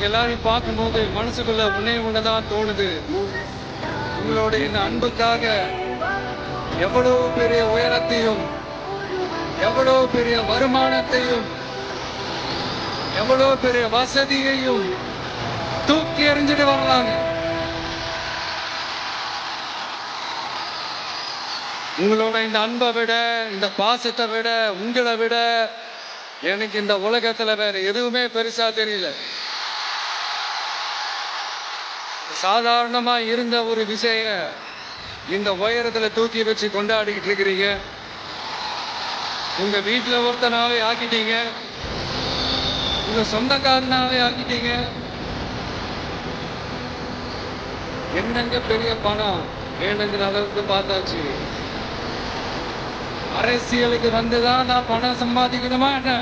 எல்லாரையும் பார்க்கும்போது மனசுக்குள்ள ஒன்னதான் தோணுது. உங்களோட இந்த அன்புக்காக எவ்வளவு பெரிய உயரத்தையும், எவ்வளவு பெரிய வருமானத்தையும், எவ்வளவு பெரிய வசதியையும் தூக்கி எறிஞ்சிட்டு வரலாங்க. உங்களோட இந்த அன்பை விட, இந்த பாசத்தை விட, உங்களை விட எனக்கு இந்த உலகத்துல வேற எதுவுமே பெருசா தெரியல. சாதாரணமா இருந்த ஒரு விஷய இந்த உயரத்துல தூக்கி வச்சு கொண்டாடிக்கிட்டு இருக்கிறீங்க. உங்க வீட்டுல ஒருத்தனாவே ஆக்கிட்டீங்க, உங்க சொந்தக்காரனாவே ஆக்கிட்டீங்க. என்னங்க பெரிய பணம் வேணுங்கிற அளவுக்கு பார்த்தாச்சு. அரசியலுக்கு வந்துதான் நான் பணம் சம்பாதிக்கணுமா என்ன?